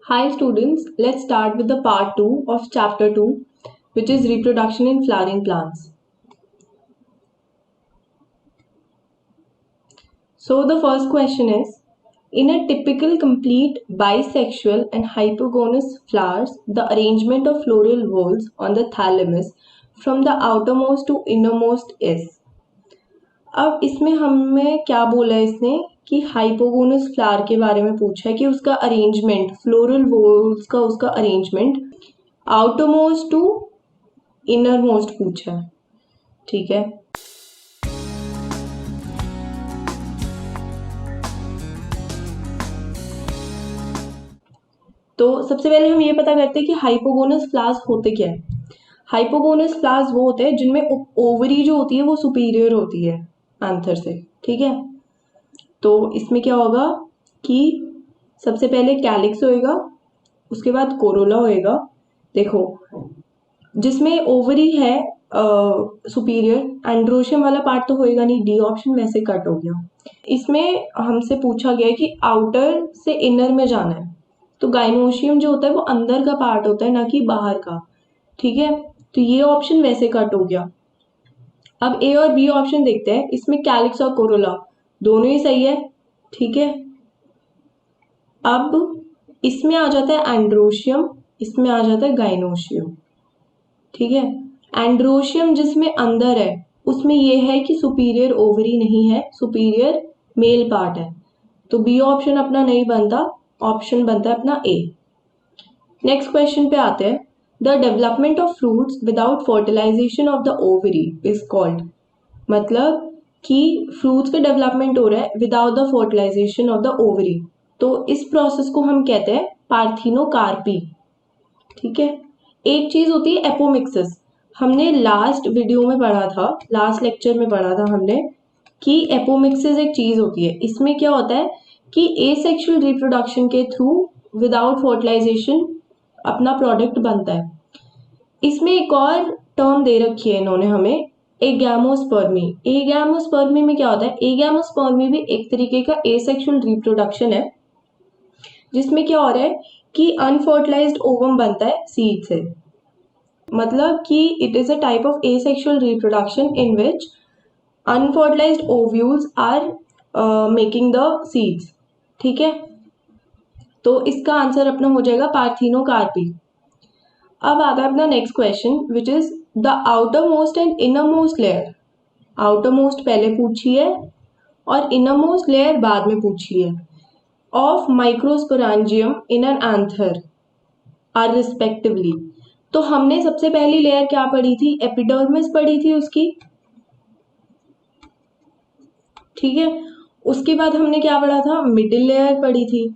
Hi students, let's start with the part 2 of chapter 2, which is reproduction in flowering plants. So the first question is, in a typical complete bisexual and hypogonous flowers, the arrangement of floral whorls on the thalamus from the outermost to innermost is. अब इसमें हमें क्या बोला है इसने कि हाइपोगोनस flower के बारे में पूछा है कि उसका अरेंजमेंट फ्लोरल वोल्स का उसका अरेंजमेंट आउटरमोस्ट टू इनरमोस्ट पूछा है। ठीक है, तो सबसे पहले हम ये पता करते हैं कि हाइपोगोनस फ्लावर्स होते क्या है। हाइपोगोनस फ्लावर्स वो होते हैं जिनमें ओवरी जो होती है वो सुपीरियर होती है एंथर से। ठीक है, तो इसमें क्या होगा कि सबसे पहले कैलिक्स होएगा, उसके बाद कोरोला होएगा। देखो, जिसमें ओवरी है सुपीरियर, एंड्रोशियम वाला पार्ट तो होएगा नहीं, डी ऑप्शन वैसे कट हो गया। इसमें हमसे पूछा गया है कि आउटर से इनर में जाना है, तो गाइनोशियम जो होता है वो अंदर का पार्ट होता है, ना कि बाहर का। ठीक है, तो ये ऑप्शन वैसे कट हो गया। अब ए और बी ऑप्शन देखते हैं, इसमें कैलिक्स और कोरोला दोनों ही सही है। ठीक है, अब इसमें आ जाता है एंड्रोशियम, इसमें आ जाता है गाइनोशियम। ठीक है, एंड्रोशियम जिसमें अंदर है उसमें यह है कि सुपीरियर ओवरी नहीं है, सुपीरियर मेल पार्ट है, तो बी ऑप्शन अपना नहीं बनता, ऑप्शन बनता है अपना ए। नेक्स्ट क्वेश्चन पे आते हैं, the development of fruits without fertilization of the ovary is called. मतलब कि फ्रूट्स का डेवलपमेंट हो रहा है without the fertilization of the ovary, तो इस प्रोसेस को हम कहते हैं पार्थिनोकार्पी। ठीक है, एक चीज होती है एपोमिक्सिस, हमने लास्ट वीडियो में पढ़ा था, लास्ट लेक्चर में पढ़ा था हमने कि एपोमिक्सिस एक चीज होती है। इसमें क्या होता है कि एसेक्सुअल रिप्रोडक्शन के थ्रू विदाउट फर्टिलाइजेशन अपना प्रोडक्ट बनता है। इसमें एक और टर्म दे रखी है इन्होंने हमें, एगैमोस्पर्मी। एगैमोस्पर्मी में क्या होता है, एगैमोस्पर्मी भी एक तरीके का एसेक्सुअल रिप्रोडक्शन है, जिसमें क्या हो रहा है कि अनफर्टिलाइज्ड ओवम बनता है सीड से। मतलब कि it is a type of asexual reproduction in which unfertilized ovules are making the seeds. ठीक है, तो इसका आंसर अपना हो जाएगा पार्थिनोकार्पी। अब आता है अपना next question, which is the outer most and inner most layer. Outer most पहले पूछी है और इनर मोस्ट लेयर बाद में पूछी है, of microsporangium in an anther are respectively. तो हमने सबसे पहली लेयर क्या पढ़ी थी, एपिडर्मिस पढ़ी थी उसकी। ठीक है, उसके बाद हमने क्या पढ़ा था, मिडिल लेयर पढ़ी थी।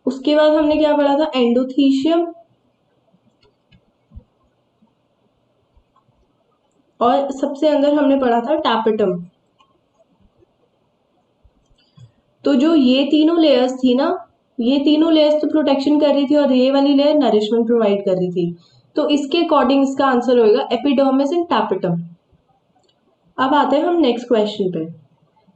उसके बाद हमने क्या पढ़ा था, एंडोथीशियम। और सबसे अंदर हमने पढ़ा था टैपेटम। तो जो ये तीनों लेयर्स थी ना, ये तीनों लेयर्स तो प्रोटेक्शन कर रही थी और ये वाली लेयर नरिशमेंट प्रोवाइड कर रही थी, तो इसके अकॉर्डिंग इसका आंसर होएगा एपिडर्मिस एंड टैपेटम। अब आते हैं हम नेक्स्ट क्वेश्चन पे।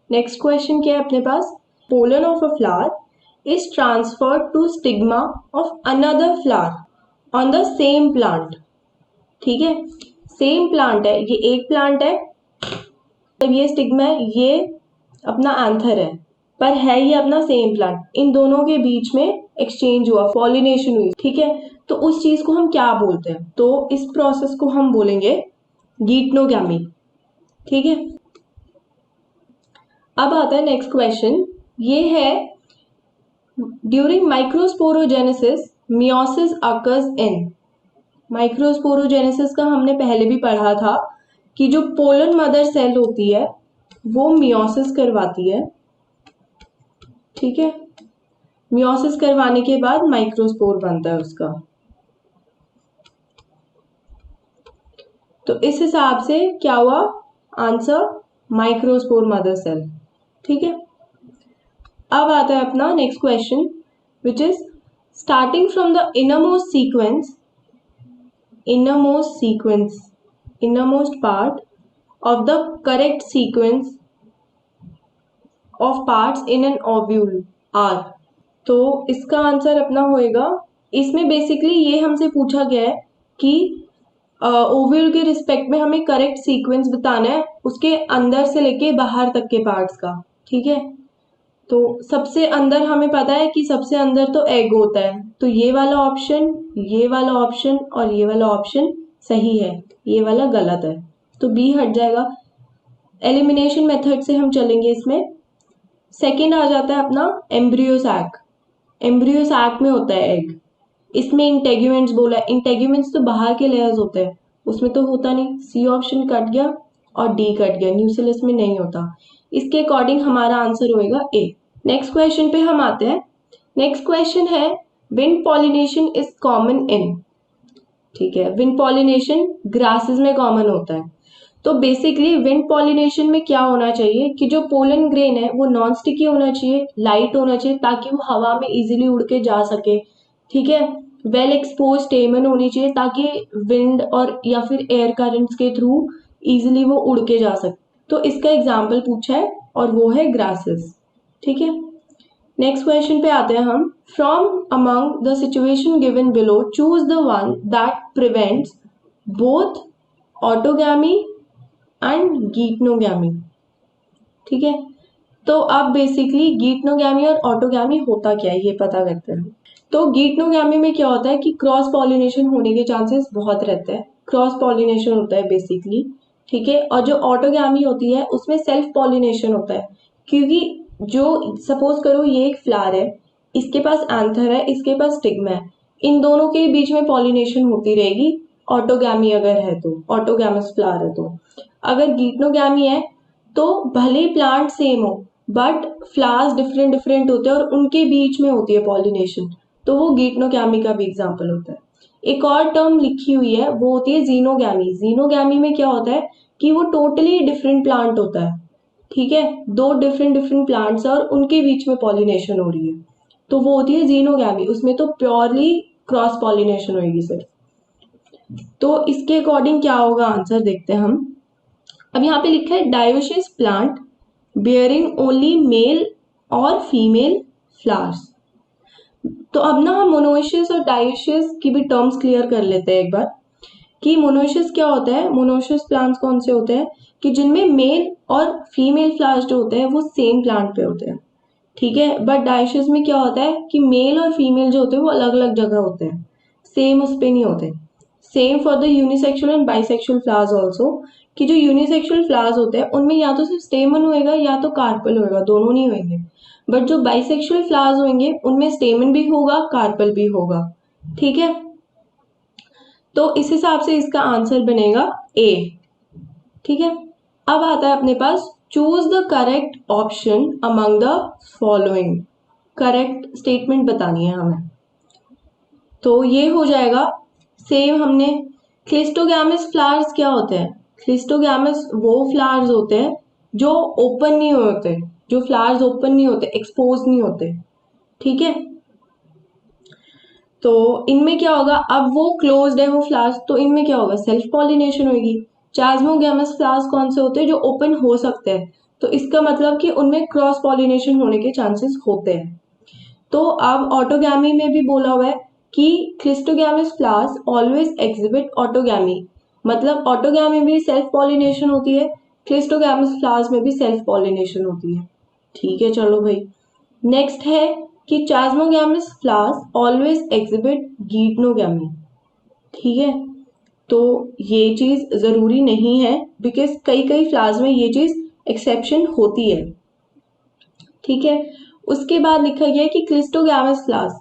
नेक्स्ट क्वेश्चन क्या है अपने पास, pollen of a flower is transferred to stigma of another flower on the same plant. ठीक है, सेम प्लांट है, ये एक प्लांट है, तब ये स्टिग्मा है, ये अपना एंथर है, पर है ये अपना सेम प्लांट। इन दोनों के बीच में एक्सचेंज हुआ, पॉलिनेशन हुई। ठीक है, तो उस चीज को हम क्या बोलते हैं, तो इस प्रोसेस को हम बोलेंगे गीटनोगैमी। ठीक है, अब आता है नेक्स्ट क्वेश्चन, ये है during microsporogenesis meiosis occurs in. Microsporogenesis का हमने पहले भी पढ़ा था कि जो पोलन मदर सेल होती है वो मियोसिस करवाती है। ठीक है, मियोसिस करवाने के बाद माइक्रोस्पोर बनता है उसका। तो इस हिसाब से क्या हुआ आंसर, माइक्रोस्पोर मदर सेल। ठीक है, अब आता है अपना next question, which is starting from the innermost sequence, innermost part of the correct sequence of parts in an ovule are. तो इसका आंसर अपना होएगा, इसमें बेसिकली ये हमसे पूछा गया है कि ओव्यूल के रिस्पेक्ट में हमें करेक्ट सीक्वेंस बताना है उसके अंदर से लेके बाहर तक के पार्ट्स का। ठीक है, तो सबसे अंदर हमें पता है कि सबसे अंदर तो एग होता है, तो ये वाला ऑप्शन, ये वाला ऑप्शन और ये वाला ऑप्शन सही है, ये वाला गलत है, तो बी हट जाएगा। एलिमिनेशन मेथड से हम चलेंगे इसमें। सेकंड आ जाता है अपना एम्ब्रियो सैक। एम्ब्रियो सैक में होता है एग, इसमें इंटेग्यूमेंट्स बोला है, इंटेग्यूमेंट्स तो बाहर के लेयर्स होते हैं, उसमें तो होता नहीं, सी ऑप्शन कट गया और डी कट गया, न्यूक्लियस में नहीं होता। इसके अकॉर्डिंग हमारा आंसर होएगा ए। नेक्स्ट क्वेश्चन पे हम आते हैं। नेक्स्ट क्वेश्चन है wind pollination is common in. ठीक है, विंड पॉलिनेशन ग्रासेस में कॉमन होता है। तो बेसिकली विंड पॉलिनेशन में क्या होना चाहिए कि जो पोलन ग्रेन है वो नॉन स्टिकी होना चाहिए, लाइट होना चाहिए ताकि वो हवा में इजीली उड़ के जा सके। ठीक है, वेल एक्सपोज स्टेमन होनी चाहिए ताकि विंड और या फिर एयर करंट्स के थ्रू इजीली वो उड़ के जा सके। तो इसका एग्जाम्पल पूछा है और वो है ग्रासेस। ठीक है, नेक्स्ट क्वेश्चन पे आते हैं हम। From among the situation given below choose the one that prevents both autogamy and geitonogamy. ठीक है, तो अब बेसिकली गीटनोगैमी और ऑटोगैमी होता क्या है ये पता करते हैं। तो गीटनोगैमी में क्या होता है कि क्रॉस पॉलिनेशन होने के चांसेस बहुत रहते हैं, क्रॉस पॉलिनेशन होता है बेसिकली। ठीक है, और जो ऑटोगैमी होती है उसमें सेल्फ पॉलिनेशन होता है, क्योंकि जो सपोज करो ये एक फ्लावर है, इसके पास एंथर है, इसके पास स्टिग्मा है, इन दोनों के बीच में पॉलिनेशन होती रहेगी ऑटोगैमी अगर है तो, ऑटोगैमस फ्लावर है तो। अगर गीटनोगैमी है तो भले प्लांट सेम हो बट फ्लावर्स डिफरेंट डिफरेंट होते हैं और उनके बीच में होती है पॉलिनेशन, तो वो गीटनोगैमी का भी एग्जाम्पल होता है। एक और टर्म लिखी हुई है वो होती है जीनोगैमी। जीनोगैमी में क्या होता है कि वो टोटली डिफरेंट प्लांट होता है। ठीक है, दो डिफरेंट डिफरेंट प्लांट्स और उनके बीच में पॉलिनेशन हो रही है, तो वो होती है जीनोगैमी, उसमें तो प्योरली क्रॉस पॉलिनेशन होगी सिर्फ। तो इसके अकॉर्डिंग क्या होगा आंसर देखते हैं हम। अब यहाँ पे लिखा है dioecious plant bearing only mail और फीमेल फ्लावर्स। तो अब ना हम मोनोइशियस और डायोसियस की भी टर्म्स क्लियर कर लेते हैं एक बार कि मोनोइशियस क्या होता है। मोनोइशियस प्लांट्स कौन से होते हैं कि जिनमें मेल और फीमेल फ्लावर्स जो होते हैं वो सेम प्लांट पे होते हैं। ठीक है, बट डायोसियस में क्या होता है कि मेल और फीमेल जो होते हैं वो अलग अलग जगह होते हैं, सेम उस पे नहीं होते। Same for the unisexual and bisexual flowers also, कि जो यूनिसेक्सुअल फ्लावर्स होते हैं उनमें या तो सिर्फ स्टेमन होएगा या तो कार्पल होएगा, दोनों नहीं होंगे। बट जो बाइसेक्सुअल फ्लावर्स होंगे उनमें स्टेमन भी होगा, कार्पल भी होगा। ठीक है, तो इस हिसाब से इसका आंसर बनेगा ए। ठीक है, अब आता है अपने पास choose the correct option among the following. Correct statement बतानी है हमें, तो ये हो जाएगा सेम हमने। क्लिस्टोगैमस फ्लावर्स क्या होते हैं? क्लिस्टोगैमस वो फ्लावर्स होते हैं जो ओपन नहीं होते, जो फ्लावर्स ओपन नहीं होते, एक्सपोज नहीं होते। ठीक है, तो इनमें क्या होगा, अब वो क्लोज्ड है वो फ्लावर्स, तो इनमें क्या होगा, सेल्फ पॉलिनेशन होगी। चास्मोगैमस फ्लावर्स कौन से होते हैं? जो ओपन हो सकते हैं, तो इसका मतलब कि उनमें क्रॉस पॉलिनेशन होने के चांसेस होते हैं। तो अब ऑटोगैमी में भी बोला हुआ है कि cleistogamous flowers always exhibit autogamy, मतलब ऑटोगैमी में भी सेल्फ पॉलिनेशन होती है, क्लिस्टोगैमस फ्लावर्स में भी सेल्फ पॉलिनेशन होती है। ठीक है, चलो भाई। नेक्स्ट है कि चास्मोगैमस फ्लावर्स ऑलवेज एग्जिबिट गीटनोगैमी। ठीक है, तो ये चीज जरूरी नहीं है बिकॉज कई कई फ्लावर्स में ये चीज एक्सेप्शन होती है। ठीक है, उसके बाद लिखा गया है कि cleistogamous flowers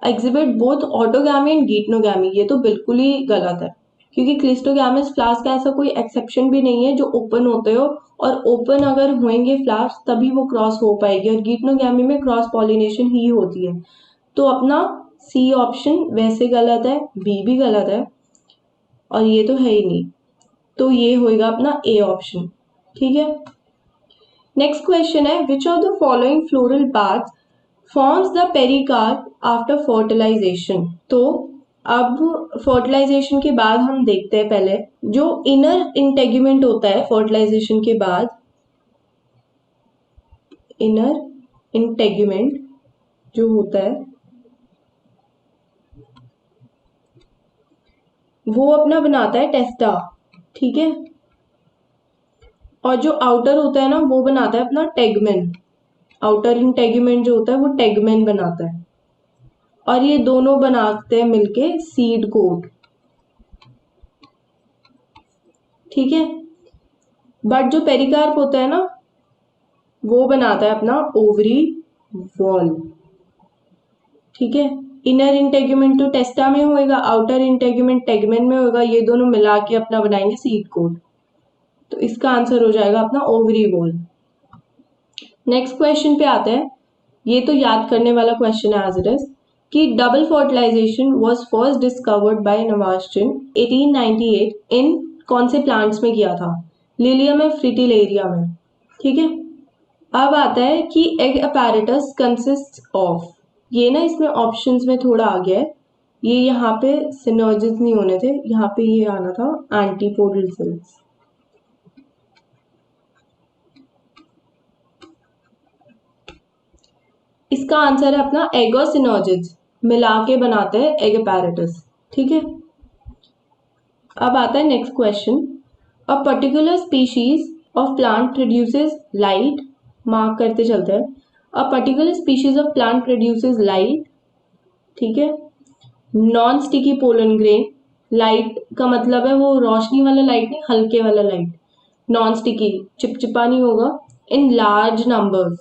exhibit both autogamy and geitonogamy. ये तो बिल्कुल ही गलत है, क्योंकि क्लिस्टोगैमस फ्लावर्स का ऐसा कोई एक्सेप्शन भी नहीं है जो ओपन होते हो, और ओपन अगर होंगे फ्लावर्स तभी वो क्रॉस हो पाएगी, और गीटनोगैमी में क्रॉस पॉलिनेशन ही होती है। तो अपना सी ऑप्शन वैसे गलत है, बी भी गलत है, और ये तो है ही नहीं, तो ये होएगा अपना ए ऑप्शन। ठीक है, नेक्स्ट क्वेश्चन है which of the following floral parts forms the pericarp after fertilization. तो अब फर्टिलाइजेशन के बाद हम देखते हैं पहले जो इनर इंटेग्यूमेंट होता है फर्टिलाइजेशन के बाद। इनर इंटेगुमेंट जो होता है वो अपना बनाता है टेस्टा, ठीक है, और जो आउटर होता है ना वो बनाता है अपना टेगमेन। आउटर इंटेगुमेंट जो होता है वो टेगमेन बनाता है, और ये दोनों बनाते हैं मिलके सीड कोट, ठीक है। बट जो पेरिकार्प होता है ना वो बनाता है अपना ओवरी वॉल, ठीक है। इनर इंटेगुमेंट तो टेस्टा में होएगा, आउटर इंटेगुमेंट टेगमेन में होगा, ये दोनों मिला के अपना बनाएंगे सीड कोट। तो इसका आंसर हो जाएगा अपना ओवरी वॉल। नेक्स्ट क्वेश्चन पे आते हैं, ये तो याद करने वाला क्वेश्चन है एज इट इज, कि double fertilization was first discovered by Nawaschin 1898 in कौन से प्लांट्स में किया था? लिलियम में, फ्रिटिलेरिया में, ठीक है। अब आता है कि एग अपैरेटस कंसिस्ट ऑफ, ये ना इसमें ऑप्शंस में थोड़ा आ गया है, ये यहाँ पे सिनर्जिस नहीं होने थे, यहाँ पे ये आना था एंटीपोडल सेल्स। इसका आंसर है अपना एग और सिनर्जिस मिला के बनाते हैं एग अपैरेटस, ठीक है। अब आता है next question, a particular species of plant produces light, mark करते चलते हैं, a particular species of plant produces light, ठीक है, non sticky pollen grain, light का मतलब है वो रोशनी वाला लाइट नहीं, हल्के वाला लाइट, नॉन स्टिकी चिपचिपा नहीं होगा, इन लार्ज नंबर्स,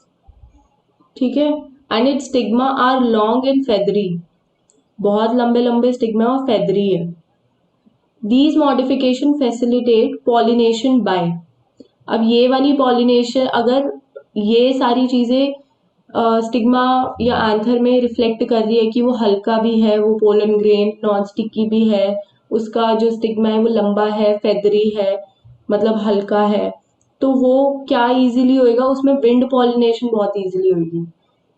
ठीक है, and it stigma are long and feathery, बहुत लंबे लंबे स्टिग्मा और फेदरी है। These modification facilitate pollination by, अब ये वाली पॉलिनेशन अगर ये सारी चीजें स्टिग्मा या एंथर में रिफ्लेक्ट कर रही है कि वो हल्का भी है, वो पोलन ग्रेन नॉन स्टिकी भी है, उसका जो स्टिग्मा है वो लंबा है, फेदरी है, मतलब हल्का है, तो वो क्या इजीली होएगा, उसमें विंड पॉलिनेशन बहुत इजीली होगी,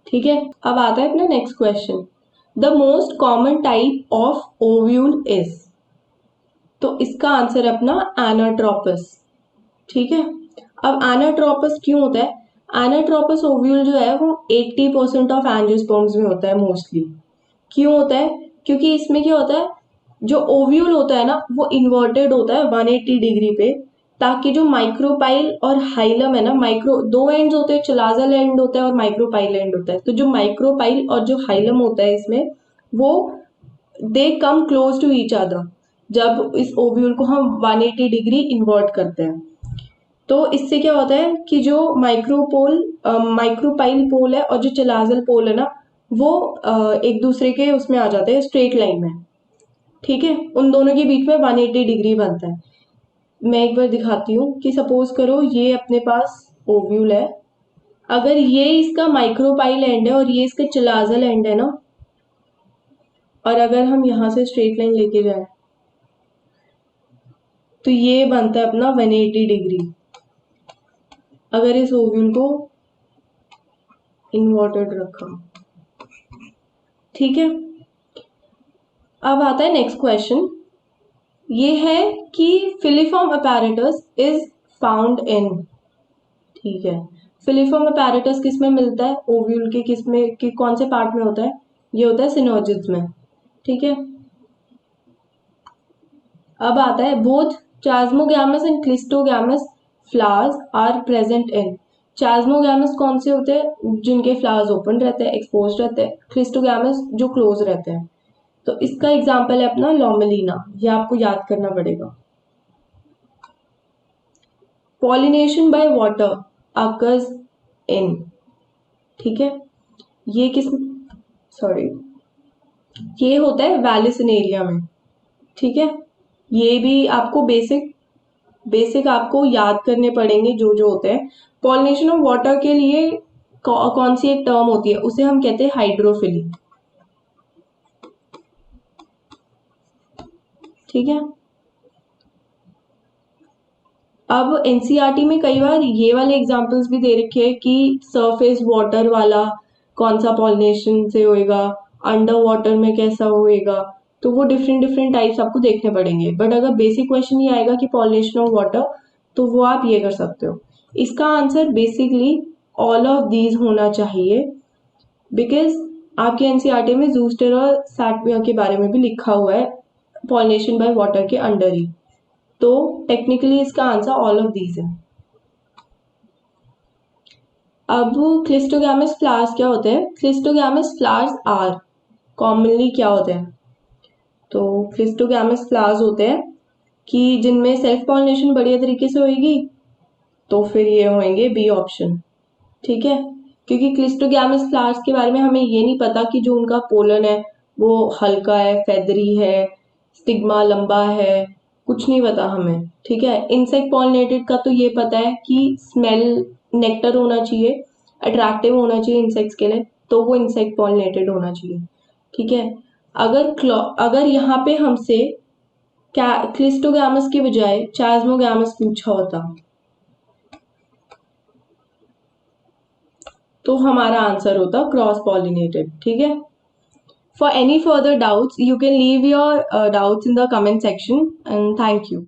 ठीक है। अब आता है अपना next question, the most common type of ovule is, तो इसका आंसर अपना एनाट्रोपस, ठीक है। अब एनाट्रोपस क्यों होता है, एनाट्रोपस ओव्यूल जो है वो 80% ऑफ एंजियोस्पर्म्स में होता है मोस्टली। क्यों होता है, क्योंकि इसमें क्या होता है, जो ओव्यूल होता है ना वो इन्वर्टेड होता है 180 डिग्री पे, ताकि जो माइक्रोपाइल और हाइलम है ना, माइक्रो दो एंड्स होते हैं, चलाजल एंड होता है और माइक्रोपाइल एंड होता है, तो जो माइक्रोपाइल और जो हाइलम होता है इसमें वो they come close to each other, जब इस ओव्यूल को हम 180 डिग्री इन्वर्ट करते हैं, तो इससे क्या होता है कि जो माइक्रोपाइल पोल है और जो चलाजल पोल है ना वो एक दूसरे के उसमें आ जाते हैं स्ट्रेट लाइन में, ठीक है, उन दोनों के बीच में 180 डिग्री बनता है। मैं एक बार दिखाती हूँ कि सपोज करो ये अपने पास ओव्यूल है, अगर ये इसका माइक्रोपाइल एंड है और ये इसका चलाजल एंड है ना, और अगर हम यहाँ से स्ट्रेट लाइन लेके जाए तो ये बनता है अपना 180 डिग्री, अगर इस ओव्यूल को इन्वर्टेड रखा, ठीक है। अब आता है नेक्स्ट क्वेश्चन, ये है कि filiform apparatus is found in, ठीक है, फिलीफॉर्म अपैरेटस किस में मिलता है, ओव्यूल के किस में, कि कौन से पार्ट में होता है, ये होता है सिनर्जिड्स में, ठीक है। अब आता है both chasmogamous and cleistogamous flowers are present in, chasmogamous कौन से होते हैं, जिनके फ्लावर्स ओपन रहते हैं, एक्सपोज रहते हैं, क्लिस्टोगैमस जो क्लोज रहते हैं, तो इसका एग्जाम्पल है अपना लॉमेलिना, ये आपको याद करना पड़ेगा। Pollination by water occurs in, ठीक है, ये किस, सॉरी, ये होता है वैलिसिनेरिया में, ठीक है। ये भी आपको बेसिक आपको याद करने पड़ेंगे जो जो होते हैं। पॉलिनेशन ऑफ वाटर के लिए कौन सी एक टर्म होती है, उसे हम कहते हैं हाइड्रोफिली, ठीक है। अब एनसीईआरटी में कई बार ये वाले एग्जांपल्स भी दे रखे हैं कि सरफेस वाटर वाला कौन सा पॉलिनेशन से होएगा, अंडर वाटर में कैसा होएगा, तो वो डिफरेंट डिफरेंट टाइप्स आपको देखने पड़ेंगे, बट अगर बेसिक क्वेश्चन ये आएगा कि पॉलिनेशन ऑफ वाटर, तो वो आप ये कर सकते हो। इसका answer basically all of these होना चाहिए, बिकॉज आपके एनसीईआरटी में जूस्टर और सैटविया के बारे में भी लिखा हुआ है पॉलिनेशन बाय वाटर के अंडर ही। तो टेक्निकली इसका आंसर ऑल ऑफ दीज है। अब क्लिस्टोगैमस फ्लावर्स क्या होते हैं? क्लिस्टोगैमस फ्लावर्स आर कॉमनली क्या होते हैं? तो क्लिस्टोगैमस फ्लावर्स होते हैं कि जिनमें सेल्फ पॉलिनेशन बढ़िया तरीके से होगी, तो फिर ये होंगे बी ऑप्शन। ठीक है, क्योंकि क्लिस्टोगैमस फ्लावर्स के बारे में हमें ये नहीं पता कि जो उनका पोलन है वो हल्का है, फेदरी है, स्टिग्मा लंबा है, कुछ नहीं पता हमें। ठीक है, इंसेक्ट पॉलिनेटेड का तो ये पता है कि स्मेल नेक्टर होना चाहिए, अट्रैक्टिव होना चाहिए इंसेक्ट्स के लिए, तो वो इंसेक्ट पॉलिनेटेड होना चाहिए। ठीक है, अगर यहाँ पे हमसे क्लिस्टोगैमस के बजाय चास्मोगैमस पूछा होता तो हमारा आंसर होता क्रॉस पॉलिनेटेड। ठीक है, for any further doubts you can leave your doubts in the comment section, and thank you.